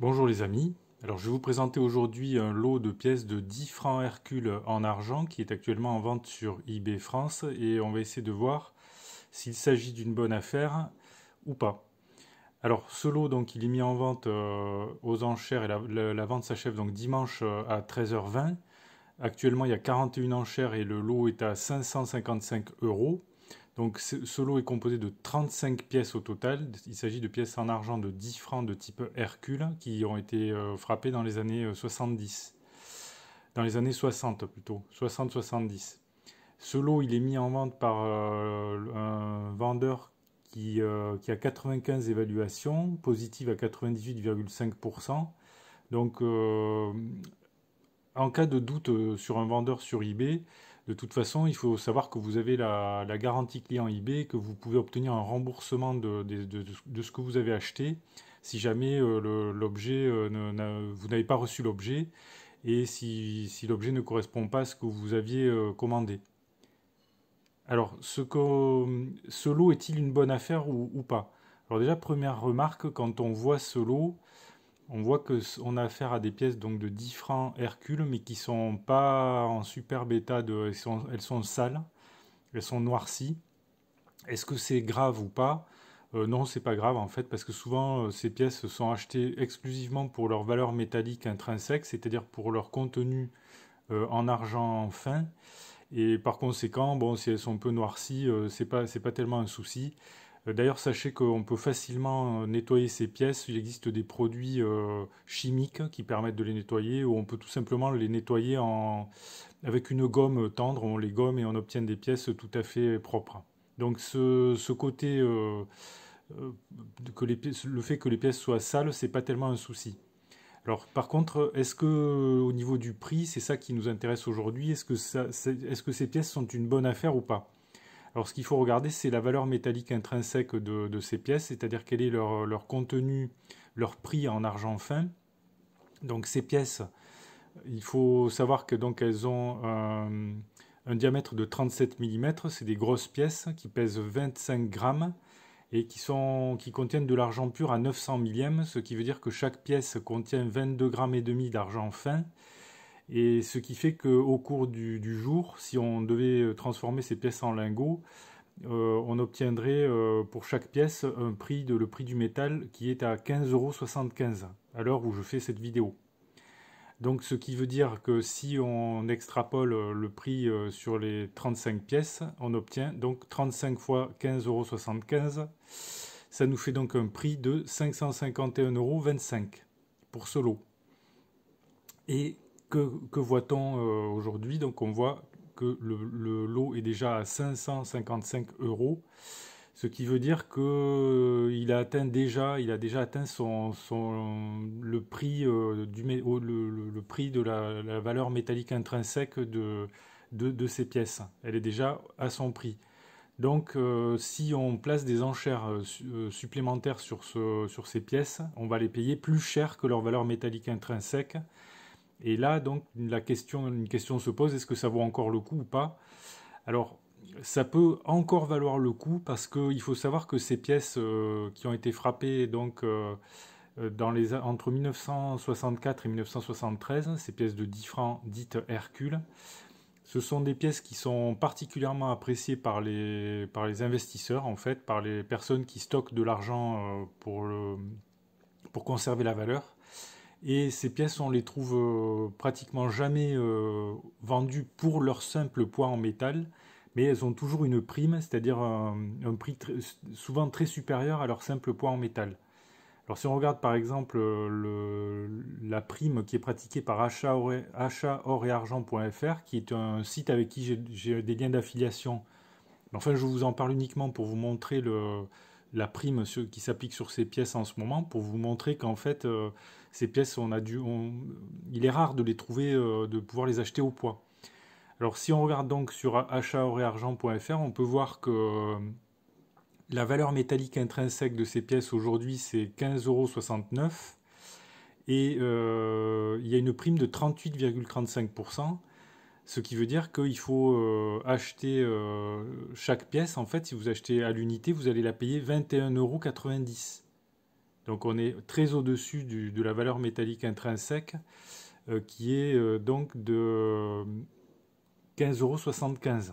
Bonjour les amis, alors je vais vous présenter aujourd'hui un lot de pièces de 10 francs Hercule en argent qui est actuellement en vente sur eBay France et on va essayer de voir s'il s'agit d'une bonne affaire ou pas. Alors ce lot donc il est mis en vente aux enchères et la vente s'achève donc dimanche à 13h20. Actuellement il y a 41 enchères et le lot est à 555 euros. Donc ce lot est composé de 35 pièces au total. Il s'agit de pièces en argent de 10 francs de type Hercule qui ont été frappées dans les années 70. Dans les années 60 plutôt, 60-70. Ce lot il est mis en vente par un vendeur qui a 95 évaluations, positives à 98,5%. Donc en cas de doute sur un vendeur sur eBay, de toute façon, il faut savoir que vous avez la garantie client eBay, que vous pouvez obtenir un remboursement de ce que vous avez acheté si jamais l'objet, vous n'avez pas reçu l'objet et si l'objet ne correspond pas à ce que vous aviez commandé. Alors, ce lot est-il une bonne affaire ou pas? Alors déjà, première remarque, quand on voit ce lot, on voit qu'on a affaire à des pièces donc de 10 francs Hercule, mais qui sont pas en superbe état elles sont sales, elles sont noircies. Est-ce que c'est grave ou pas? Non, c'est pas grave en fait, parce que souvent ces pièces sont achetées exclusivement pour leur valeur métallique intrinsèque, c'est-à-dire pour leur contenu en argent fin. Et par conséquent, bon, si elles sont un peu noircies, c'est pas tellement un souci. D'ailleurs, sachez qu'on peut facilement nettoyer ces pièces. Il existe des produits chimiques qui permettent de les nettoyer, ou on peut tout simplement les nettoyer avec une gomme tendre. On les gomme et on obtient des pièces tout à fait propres. Donc ce côté, le fait que les pièces soient sales, c'est pas tellement un souci. Alors, par contre, est-ce que au niveau du prix, c'est ça qui nous intéresse aujourd'hui, est-ce que ces pièces sont une bonne affaire ou pas? Alors, ce qu'il faut regarder, c'est la valeur métallique intrinsèque de ces pièces, c'est-à-dire quel est leur contenu, leur prix en argent fin. Donc, ces pièces, il faut savoir que donc elles ont un diamètre de 37 mm, c'est des grosses pièces qui pèsent 25 grammes et qui contiennent de l'argent pur à 900 millièmes, ce qui veut dire que chaque pièce contient 22 grammes et demi d'argent fin, et ce qui fait qu'au cours du jour, si on devait transformer ces pièces en lingots, on obtiendrait pour chaque pièce le prix du métal qui est à 15,75 € à l'heure où je fais cette vidéo. Donc ce qui veut dire que si on extrapole le prix sur les 35 pièces, on obtient donc 35 fois 15,75 €. Ça nous fait donc un prix de 551,25 € pour ce lot. Et que voit-on aujourd'hui? Donc on voit que le lot est déjà à 555 euros, ce qui veut dire que il a déjà atteint le prix le prix de la valeur métallique intrinsèque de ces pièces. Elle est déjà à son prix. Donc, si on place des enchères supplémentaires sur ces pièces, on va les payer plus cher que leur valeur métallique intrinsèque. Et là, donc, une question se pose, est-ce que ça vaut encore le coup ou pas? Alors, ça peut encore valoir le coup parce qu'il faut savoir que ces pièces qui ont été frappées donc, entre 1964 et 1973, ces pièces de 10 francs dites Hercule, ce sont des pièces qui sont particulièrement appréciées par les investisseurs, en fait, par les personnes qui stockent de l'argent pour conserver la valeur. Et ces pièces, on les trouve pratiquement jamais vendues pour leur simple poids en métal, mais elles ont toujours une prime, c'est-à-dire un prix souvent très supérieur à leur simple poids en métal. Alors si on regarde par exemple la prime qui est pratiquée par achat-or-et-argent.fr, qui est un site avec qui j'ai des liens d'affiliation. Enfin, je vous en parle uniquement pour vous montrer la prime qui s'applique sur ces pièces en ce moment, pour vous montrer qu'en fait, ces pièces, il est rare de les trouver, de pouvoir les acheter au poids. Alors si on regarde donc sur achat-or-et-argent.fr, on peut voir que la valeur métallique intrinsèque de ces pièces aujourd'hui, c'est 15,69 € et il y a une prime de 38,35%, ce qui veut dire qu'il faut acheter chaque pièce. En fait, si vous achetez à l'unité, vous allez la payer 21,90 €. Donc on est très au-dessus de la valeur métallique intrinsèque qui est donc de 15,75 €.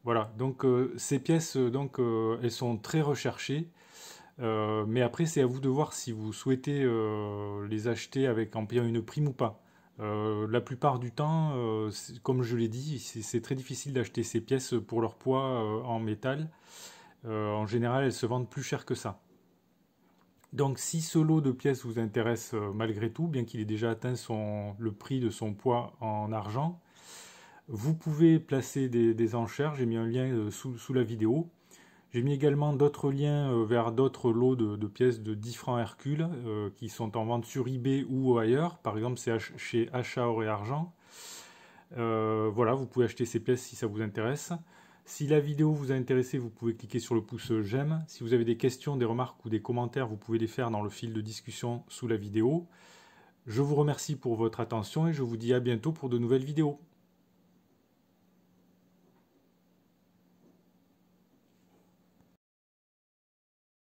Voilà, donc ces pièces, elles sont très recherchées. Mais après, c'est à vous de voir si vous souhaitez les acheter en payant une prime ou pas. La plupart du temps, comme je l'ai dit, c'est très difficile d'acheter ces pièces pour leur poids en métal. En général, elles se vendent plus cher que ça. Donc si ce lot de pièces vous intéresse malgré tout, bien qu'il ait déjà atteint le prix de son poids en argent, vous pouvez placer des enchères. J'ai mis un lien sous la vidéo. J'ai mis également d'autres liens vers d'autres lots de pièces de 10 francs Hercule qui sont en vente sur eBay ou ailleurs. Par exemple, c'est chez Achat Or et Argent. Voilà, vous pouvez acheter ces pièces si ça vous intéresse. Si la vidéo vous a intéressé, vous pouvez cliquer sur le pouce j'aime. Si vous avez des questions, des remarques ou des commentaires, vous pouvez les faire dans le fil de discussion sous la vidéo. Je vous remercie pour votre attention et je vous dis à bientôt pour de nouvelles vidéos.